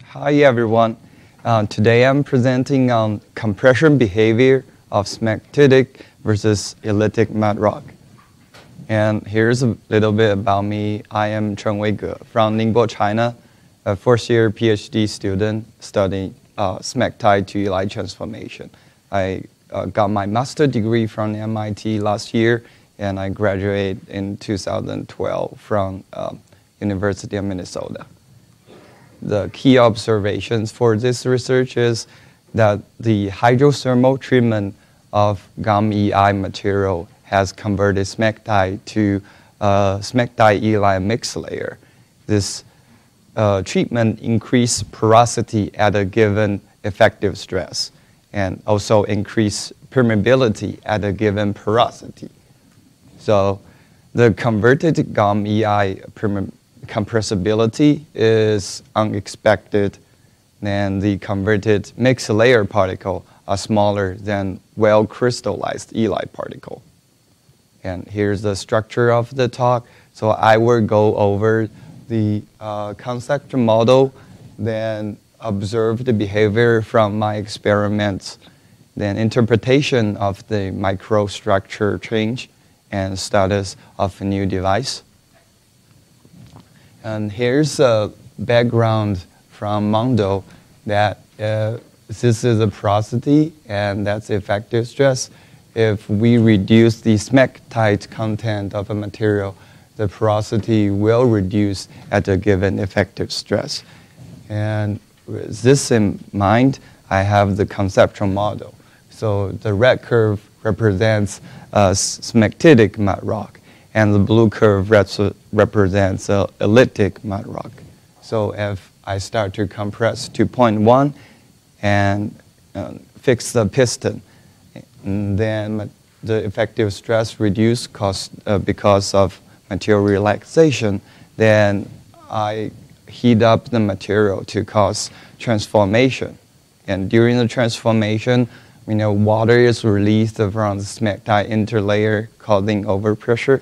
Hi everyone. Today I'm presenting on compression behavior of smectitic versus illite mud rock. And here's a little bit about me. I am Chen Weige from Ningbo, China, a first-year PhD student studying smectite to illite transformation. I got my master's degree from MIT last year, and I graduated in 2012 from University of Minnesota. The key observations for this research is that the hydrothermal treatment of gum-EI material has converted smectite to smectite-illite mixed layer. This treatment increased porosity at a given effective stress and also increased permeability at a given porosity. So the converted gum-EI compressibility is unexpected, and the converted mixed layer particle are smaller than well-crystallized illite particle. And here's the structure of the talk. So I will go over the concept model, then observe the behavior from my experiments, then interpretation of the microstructure change and status of a new device. And here's a background from Mondo that this is a porosity and that's effective stress. If we reduce the smectite content of a material, the porosity will reduce at a given effective stress. And with this in mind, I have the conceptual model. So the red curve represents a smectitic mud rock, and the blue curve represents an illite mud rock. So if I start to compress to 0.1 and fix the piston, then the effective stress reduced because of material relaxation, then I heat up the material to cause transformation. And during the transformation, water is released from the smectite interlayer causing overpressure.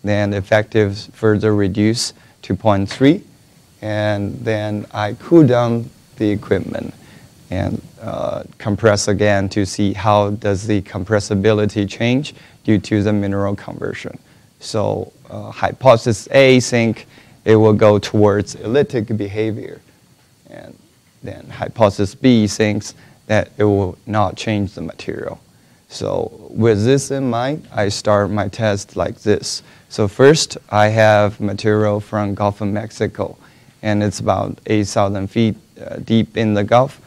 Then effective further reduced to 0.3. And then I cool down the equipment and compress again to see how does the compressibility change due to the mineral conversion. So hypothesis A think it will go towards illite behavior. And then hypothesis B thinks that it will not change the material. So with this in mind, I start my test like this. So first, I have material from Gulf of Mexico, and it's about 8,000 feet deep in the Gulf.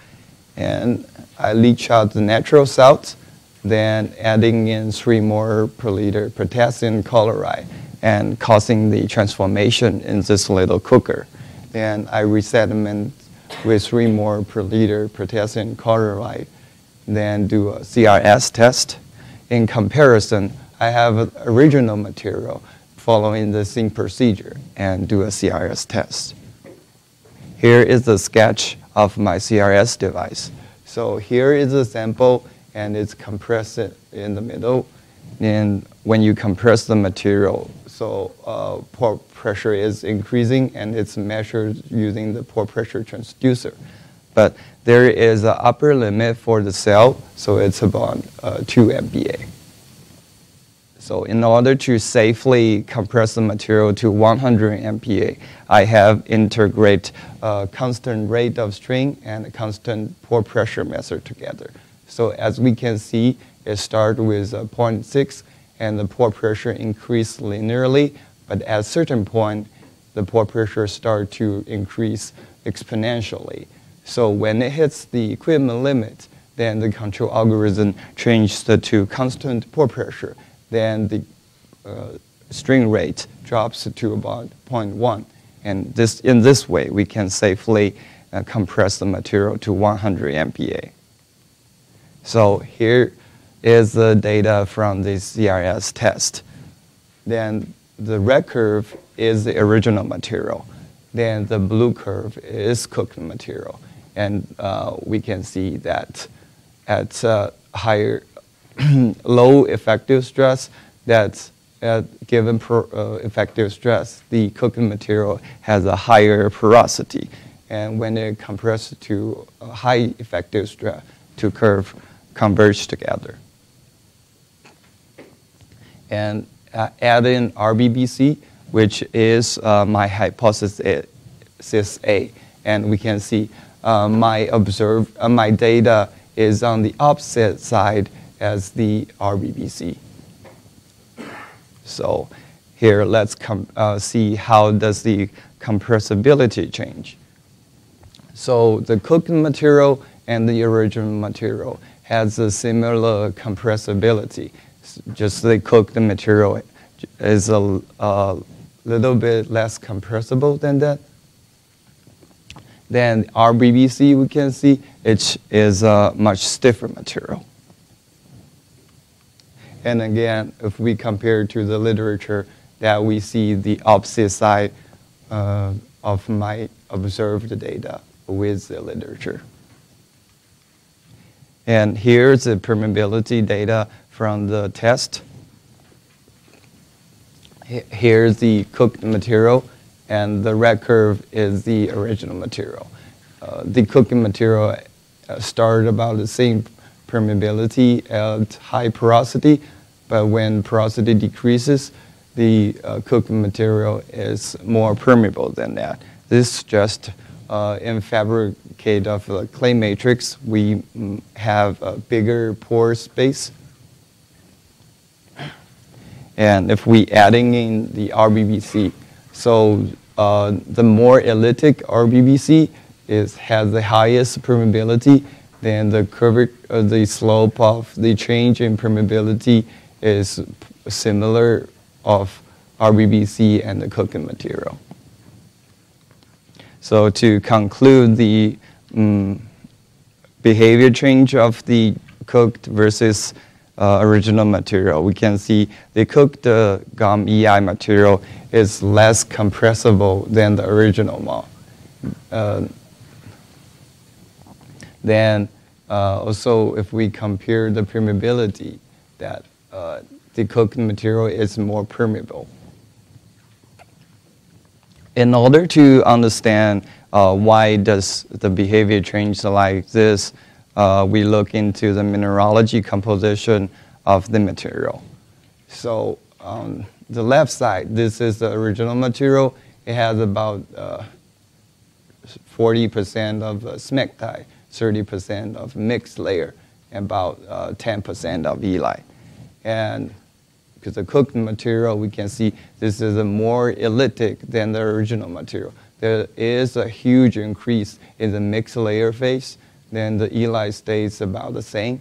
And I leach out the natural salts, then adding in 3 more per liter potassium chloride and causing the transformation in this little cooker. Then I resediment with 3 more per liter potassium chloride, then do a CRS test. In comparison, I have original material following the same procedure and do a CRS test. Here is the sketch of my CRS device. So here is a sample and it's compressed in the middle. And when you compress the material, so pore pressure is increasing and it's measured using the pore pressure transducer. But there is an upper limit for the cell, so it's about 2 MPa. So in order to safely compress the material to 100 MPa, I have integrate a constant rate of strain and a constant pore pressure method together. So as we can see, it starts with 0.6 and the pore pressure increased linearly, but at a certain point, the pore pressure starts to increase exponentially. So when it hits the equipment limit, then the control algorithm changes to constant pore pressure. Then the strain rate drops to about 0.1. And in this way, we can safely compress the material to 100 MPa. So here is the data from the CRS test. Then the red curve is the original material. Then the blue curve is cooked material. And we can see that at higher, low effective stress, that at given effective stress, the cooking material has a higher porosity. And when it compresses to a high effective stress, two curves converge together. And add in RBBC, which is my hypothesis A. And we can see my data is on the opposite side as the RBBC. So here, let's see how does the compressibility change. So the cooking material and the original material has a similar compressibility. Just the cooked material is a little bit less compressible than that. Then RBBC, we can see it is a much stiffer material. And again, if we compare to the literature, that we see the opposite side of my observed data with the literature. And here's the permeability data from the test. Here's the cooked material, and the red curve is the original material. The cooking material started about the same permeability at high porosity, but when porosity decreases, the cooking material is more permeable than that. This just in fabricate of the clay matrix, we have a bigger pore space. And if we adding in the RBBC, so the more elliptic RBBC has the highest permeability, then the slope of the change in permeability is similar of RBBC and the cooking material. So to conclude the behavior change of the cooked versus original material, we can see the cooked gum EI material is less compressible than the original one. Then also, if we compare the permeability, that the cooked material is more permeable. In order to understand why does the behavior change like this, we look into the mineralogy composition of the material. So on the left side, this is the original material. It has about 40% of smectite, 30% of mixed layer, and about 10% of illite. And because the cooked material, we can see this is a more elliptic than the original material. There is a huge increase in the mixed layer phase. Then the illite stays about the same.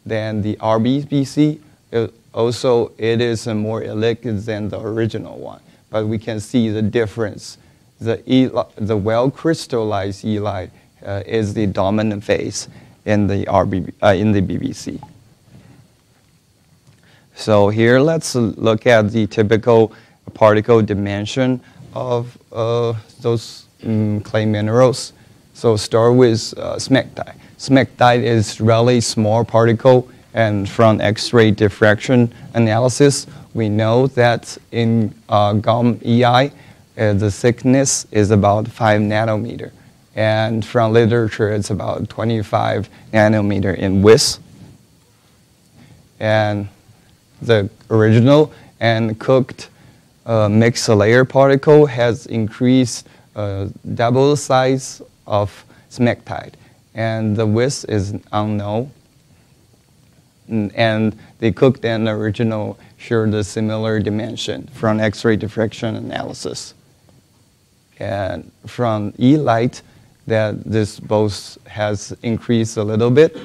Then the RBBC, also it is a more elliptic than the original one. But we can see the difference. The well-crystallized illite is the dominant phase in the BBC. So here, let's look at the typical particle dimension of those clay minerals. So start with smectite. Smectite is really small particle, and from X-ray diffraction analysis, we know that in gum EI, the thickness is about 5 nanometer. And from literature, it's about 25 nanometer in width. And the original and cooked mixed layer particle has increased double the size of smectite, and the width is unknown. And the cooked and original share the similar dimension from X-ray diffraction analysis. And from illite, that this both has increased a little bit,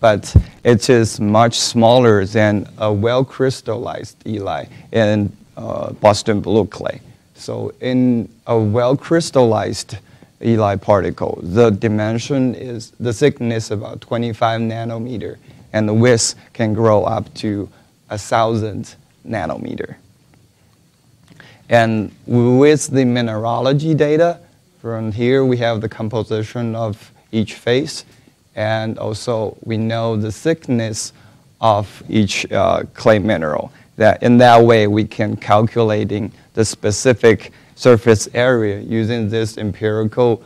but it is much smaller than a well-crystallized illite in Boston blue clay. So in a well-crystallized illite particle, the dimension is the thickness about 25 nanometer, and the width can grow up to 1,000 nanometer. And with the mineralogy data, from here we have the composition of each phase, and also we know the thickness of each clay mineral. That in that way, we can calculating the specific surface area using this empirical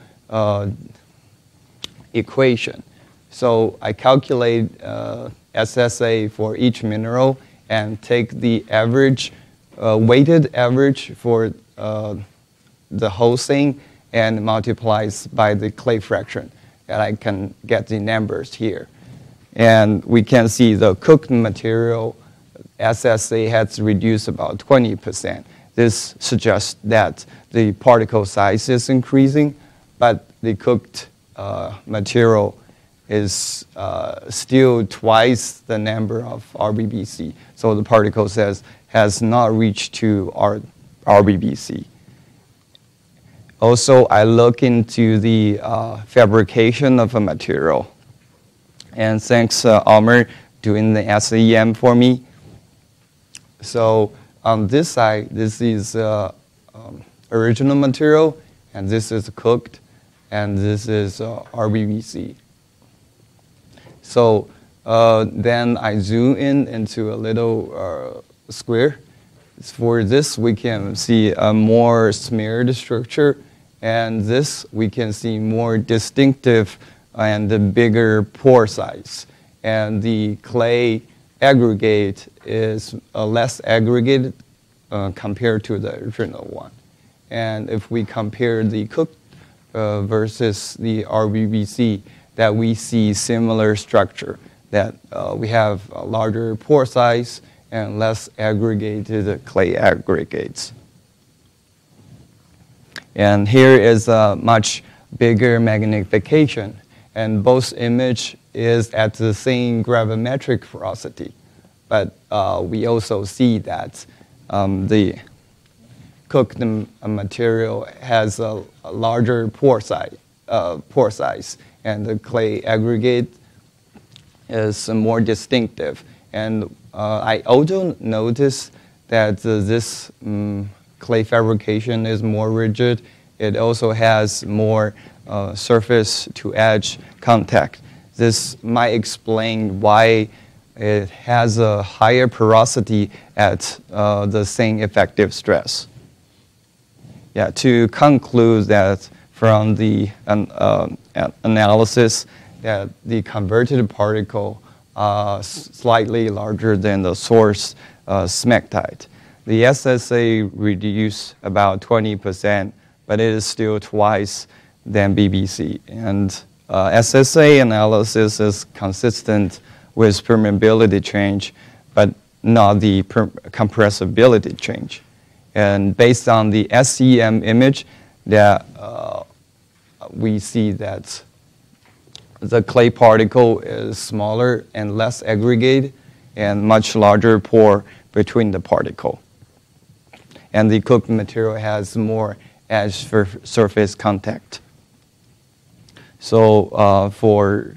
equation. So I calculate SSA for each mineral and take the average, weighted average for the whole thing and multiplies by the clay fraction. And I can get the numbers here. And we can see the cooked material SSA has reduced about 20%. This suggests that the particle size is increasing, but the cooked material is still twice the number of RBBC. So the particle size has not reached to RBBC. Also, I look into the fabrication of a material. And thanks, Almer, doing the SEM for me. So on this side, this is original material, and this is cooked, and this is RBBC. So then I zoom in into a little square. For this, we can see a more smeared structure, and this we can see more distinctive and a bigger pore size. And the clay aggregate is less aggregated compared to the original one. And if we compare the cooked versus the RBBC, that we see similar structure, that we have a larger pore size and less aggregated clay aggregates. And here is a much bigger magnification, and both image is at the same gravimetric porosity. But we also see that the cooked material has a larger pore size, and the clay aggregate is more distinctive. And I also noticed that this clay fabrication is more rigid. It also has more surface to edge contact. This might explain why it has a higher porosity at the same effective stress. Yeah, to conclude that from the analysis that the converted particle are slightly larger than the source smectite. The SSA reduced about 20%, but it is still twice than BBC. And SSA analysis is consistent with permeability change, but not the compressibility change. And based on the SEM image, that we see that the clay particle is smaller and less aggregated and much larger pore between the particle. And the cooked material has more edge surface contact. So for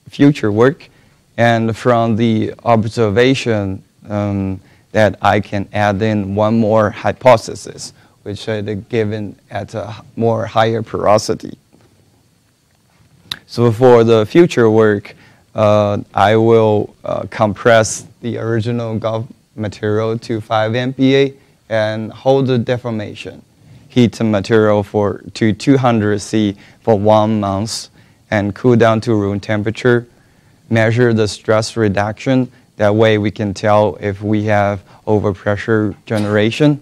future work, and from the observation that I can add in one more hypothesis, which I had given at a more higher porosity. So for the future work, I will compress the original Gulf material to 5 MPa and hold the deformation. Heat the material to 200 C for 1 month and cool down to room temperature. Measure the stress reduction. That way we can tell if we have overpressure generation.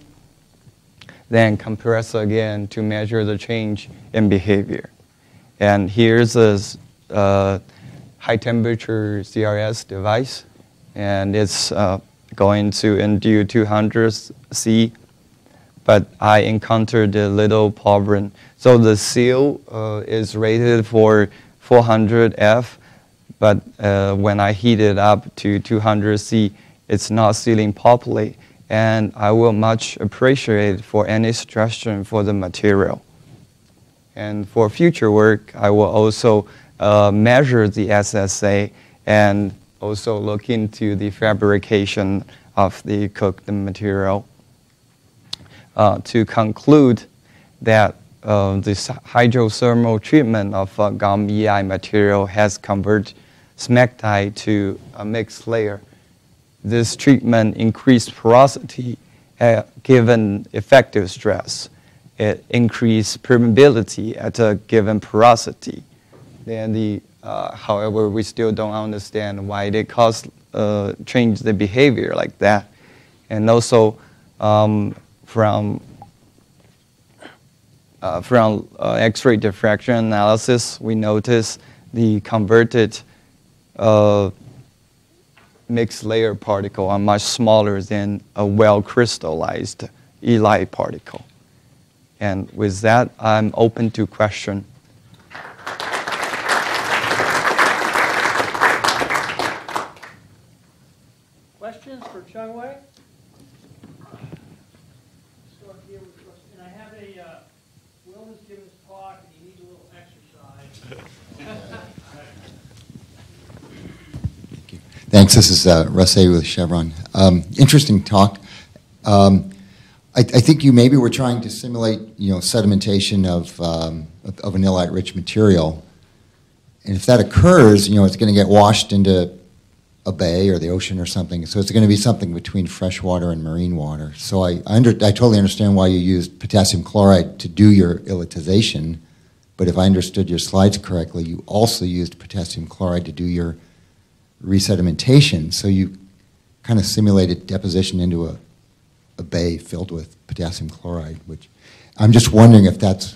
Then compress again to measure the change in behavior. And here's a high temperature CRS device, and it's going to endure 200 C, but I encountered a little problem. So the seal is rated for 400 F, but when I heat it up to 200 C, it's not sealing properly, and I will much appreciate for any suggestion for the material. And for future work, I will also measure the SSA and also look into the fabrication of the cooked material. To conclude that this hydrothermal treatment of GOM EI material has converted smectite to a mixed layer. this treatment increased porosity given effective stress. It increased permeability at a given porosity. Then however, we still don't understand why they change the behavior like that. And also from X-ray diffraction analysis, we notice the converted mixed layer particle are much smaller than a well-crystallized illite particle. And with that, I'm open to question. Questions for Chung Wei? Start here with questions. And I have Will has given his talk, and he needs a little exercise. Thank you. Thanks. This is Russell with Chevron. Interesting talk. I think you maybe were trying to simulate, sedimentation of an illite-rich material, and if that occurs, it's going to get washed into a bay or the ocean or something. So it's going to be something between freshwater and marine water. So I totally understand why you used potassium chloride to do your illitization, but if I understood your slides correctly, you also used potassium chloride to do your resedimentation. So you kind of simulated deposition into a bay filled with potassium chloride, which I'm just wondering if that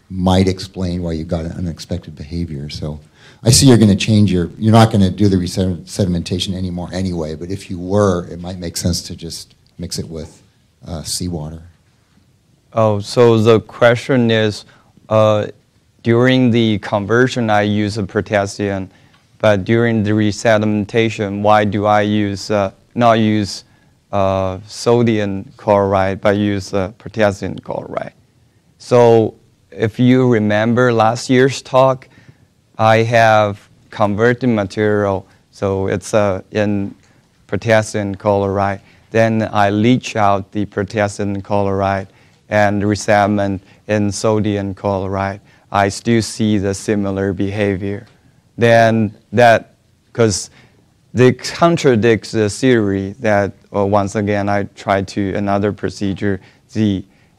might explain why you got an unexpected behavior. So I see you're going to change you're not going to do the resedimentation anymore anyway, but if you were, it might make sense to just mix it with seawater. Oh, so the question is, during the conversion I use a potassium, but during the resedimentation, why do I not use sodium chloride, but use potassium chloride? So if you remember last year's talk, I have converted material, so it's in potassium chloride. Then I leach out the potassium chloride and resediment in sodium chloride. I still see the similar behavior. Then that, because it contradicts the theory that, once again, I tried another procedure,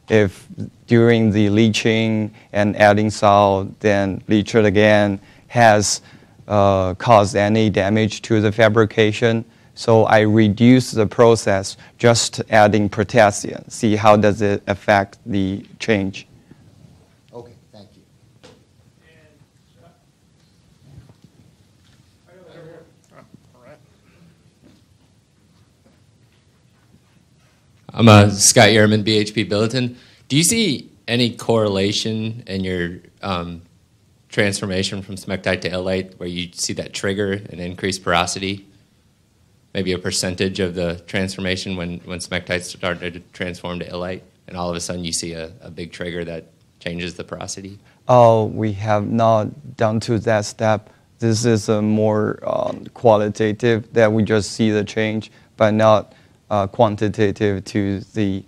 if during the leaching and adding salt, then leach it again, has caused any damage to the fabrication. So I reduce the process just adding potassium. See how does it affect the change. Okay, thank you. I'm Scott Yerman, BHP Billiton. Do you see any correlation in your transformation from smectite to illite where you see that trigger an increased porosity? Maybe a percentage of the transformation when smectite started to transform to illite, and all of a sudden you see a big trigger that changes the porosity? Oh, we have not done to that step. This is a more qualitative, that we just see the change, but not quantitative to the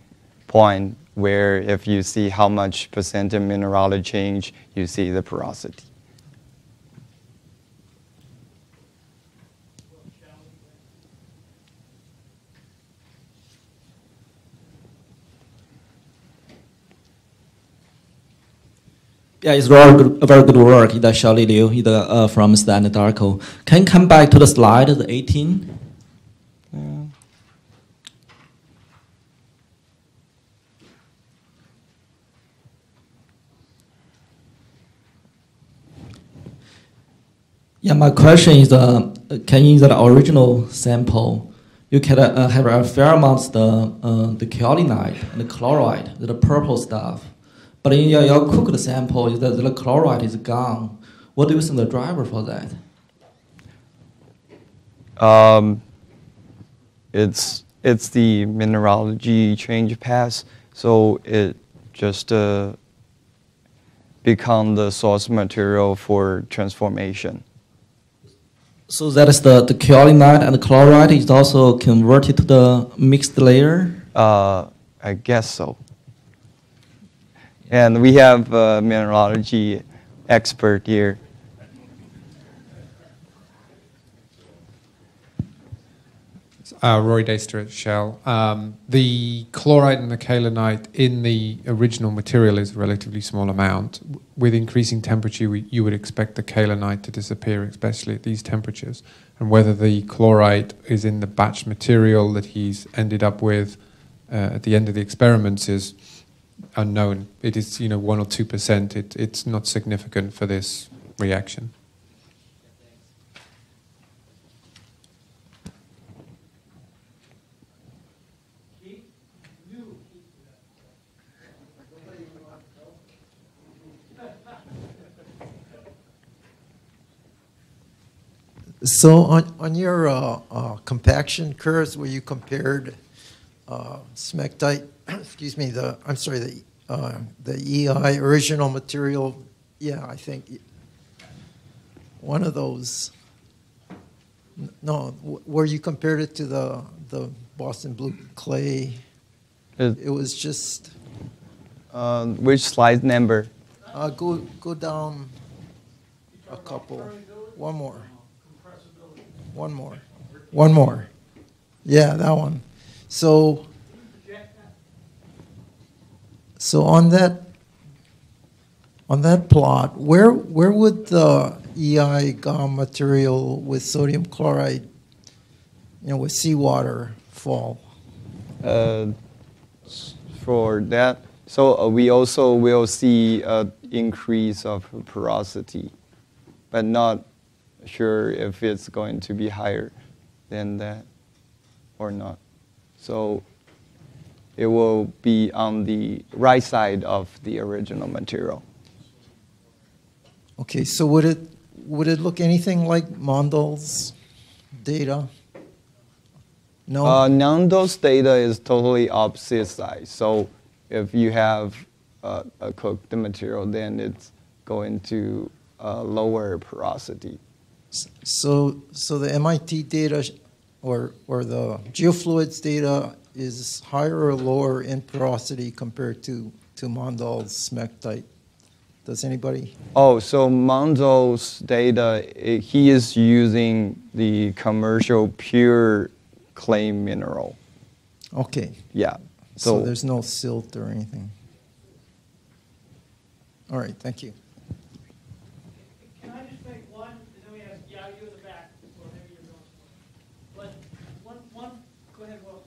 point where if you see how much percent of mineralogy change, you see the porosity. Yeah, it's very good work. It's Xiaoli Liu from Standard Arco. Can you come back to the slide, the 18? Yeah, my question is, can you, in the original sample, you can have a fair amount of the kaolinite and the chloride, the purple stuff. But in your cooked sample, the chloride is gone. What do you think the driver for that? It's the mineralogy change path, so it just become the source material for transformation. So that is the kaolinite and the chloride is also converted to the mixed layer? I guess so. And we have a mineralogy expert here. Roy Daister at Shell. The chlorite and the kaolinite in the original material is a relatively small amount. With increasing temperature, you would expect the kaolinite to disappear, especially at these temperatures. And whether the chlorite is in the batch material that he's ended up with at the end of the experiments is unknown. It is, 1 or 2%. It's not significant for this reaction. So on your compaction curves where you compared smectite, excuse me, the EI original material, yeah, I think one of those, no, where you compared it to the Boston Blue clay, it was just. Which slide number? Go down a couple, one more. Yeah, that one. So on that plot, where would the EI GOM material with sodium chloride, with seawater fall? For that, so we also will see an increase of porosity, but not sure if it's going to be higher than that or not. So it will be on the right side of the original material. Okay, so would it look anything like Mondal's data? No. Nando's data is totally opposite side. So if you have a cooked material, then it's going to lower porosity. So the MIT data or the geofluids data is higher or lower in porosity compared to Mondal's smectite? Does anybody? Oh, so Mondal's data, he is using the commercial pure clay mineral. Okay. Yeah. So there's no silt or anything. All right, thank you. Can I just make one, and then we have, you in the back, or maybe you're going somewhere. But one, go ahead, Will.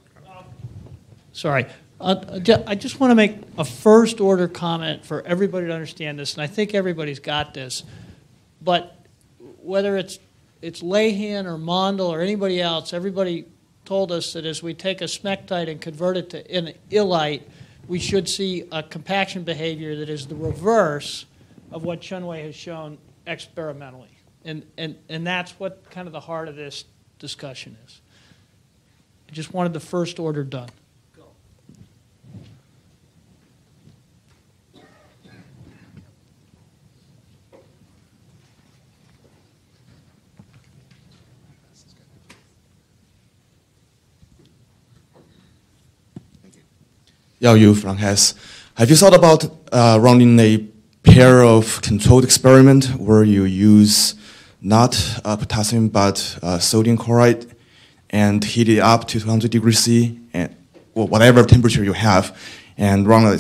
Sorry. I just want to make a first order comment for everybody to understand this, and I think everybody's got this. But whether it's Lehan or Mondal or anybody else, everybody told us that as we take a smectite and convert it to an illite, we should see a compaction behavior that is the reverse of what Chunwei has shown experimentally. And that's what kind of the heart of this discussion is. I just wanted the first order done. Yao Yu from Hess. Have you thought about running a pair of controlled experiment where you use not potassium but sodium chloride and heat it up to 200 degrees C and whatever temperature you have, and run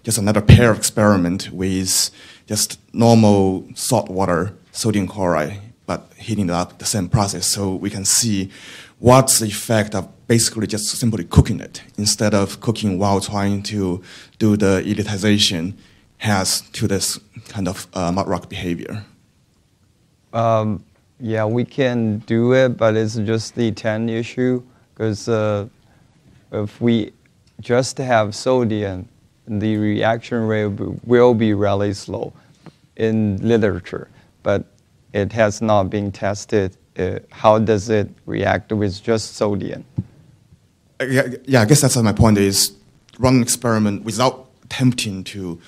just another pair of experiment with just normal salt water sodium chloride but heating it up the same process, so we can see what's the effect of basically just simply cooking it instead of cooking while trying to do the elitization has to this kind of mud rock behavior. Yeah, we can do it, but it's just the 10 issue, because if we just have sodium, the reaction rate will be really slow in literature, but it has not been tested. How does it react with just sodium? Yeah, I guess that's my point, is run an experiment without attempting to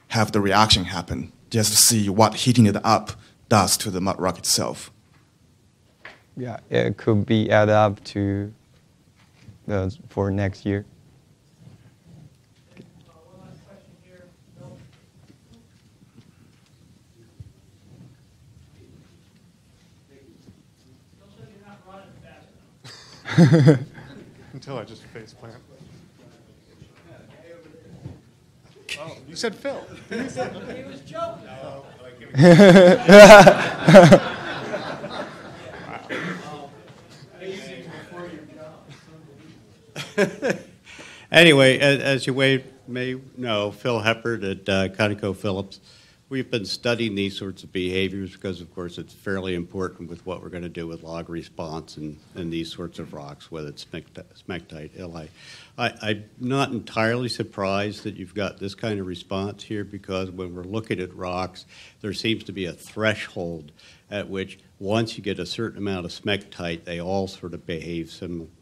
have the reaction happen, just to see what heating it up does to the mud rock itself. Yeah, it could be added up to for next year. One last question here. Bill? Bill says you're not running fast enough. until I just face plant. Oh, you said Phil. He was joking. Anyway, as you may know, Phil Heppard at ConocoPhillips, we've been studying these sorts of behaviors because, of course, it's fairly important with what we're going to do with log response and these sorts of rocks, whether it's smectite, illite. I'm not entirely surprised that you've got this kind of response here, because when we're looking at rocks, there seems to be a threshold at which once you get a certain amount of smectite, they all sort of behave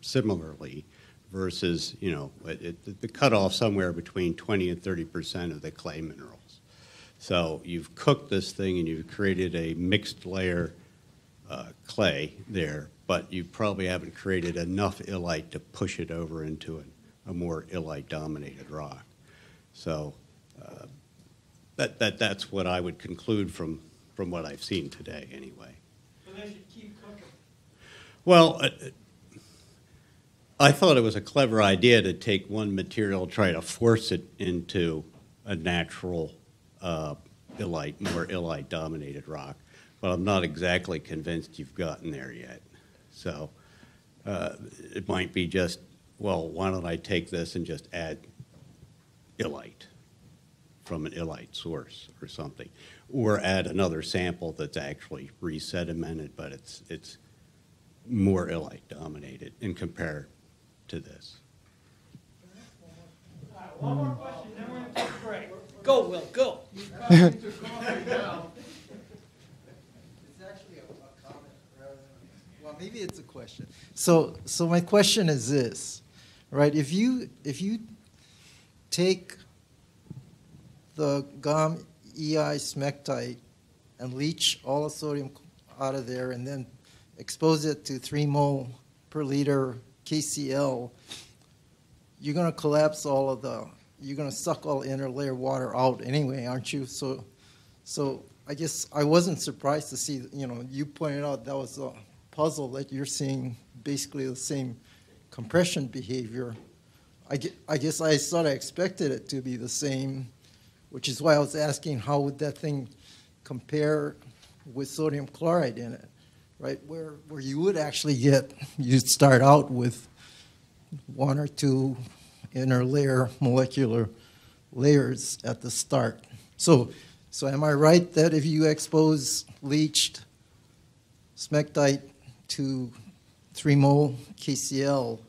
similarly, versus, you know, the cutoff somewhere between 20 and 30% of the clay minerals. So you've cooked this thing and you've created a mixed layer clay there, but you probably haven't created enough illite to push it over into a more illite-dominated rock. So that's what I would conclude from what I've seen today, anyway. So they should keep cooking. Well, I thought it was a clever idea to take one material, try to force it into a natural more illite-dominated rock, but I'm not exactly convinced you've gotten there yet. So it might be just, well, why don't I take this and just add illite from an illite source or something, or add another sample that's actually resedimented, but it's more illite-dominated in comparison to this. All right, one more question, then we're going to take a break. Go, Will, go. It's actually a comment rather than, well, maybe it's a question. So my question is this, right? If you take the GOM illite-smectite and leach all the sodium out of there and then expose it to 3 mol per liter KCl, you're going to collapse all of you're going to suck all interlayer water out anyway, aren't you? So I guess I wasn't surprised to see, you know, you pointed out that was a puzzle that you're seeing basically the same compression behavior. I guess I sort of expected it to be the same, which is why I was asking how would that thing compare with sodium chloride in it, right? Where you would actually you'd start out with 1 or 2 interlayer molecular layers at the start. So am I right that if you expose leached smectite to 3 mol KCl,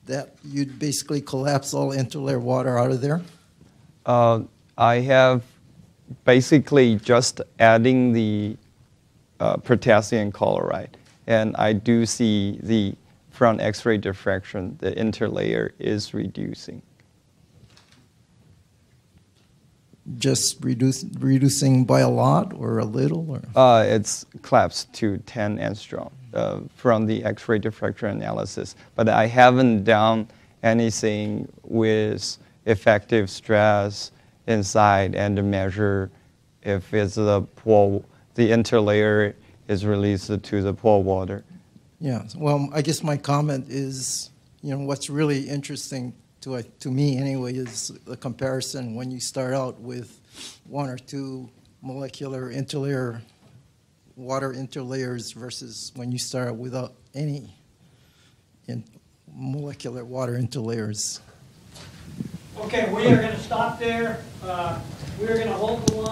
that you'd basically collapse all interlayer water out of there? I have basically just adding the potassium chloride, and I do see the from X-ray diffraction, the interlayer is reducing. Just reducing by a lot or a little? Or? It's collapsed to 10 angstrom from the X-ray diffraction analysis. But I haven't done anything with effective stress inside and to measure if it's the interlayer is released to the pore water. Yeah, well, I guess my comment is, you know, what's really interesting to me anyway is the comparison when you start out with 1 or 2 molecular interlayer water interlayers versus when you start out without any molecular water interlayers. Okay, we are going to stop there. We are going to hold the line.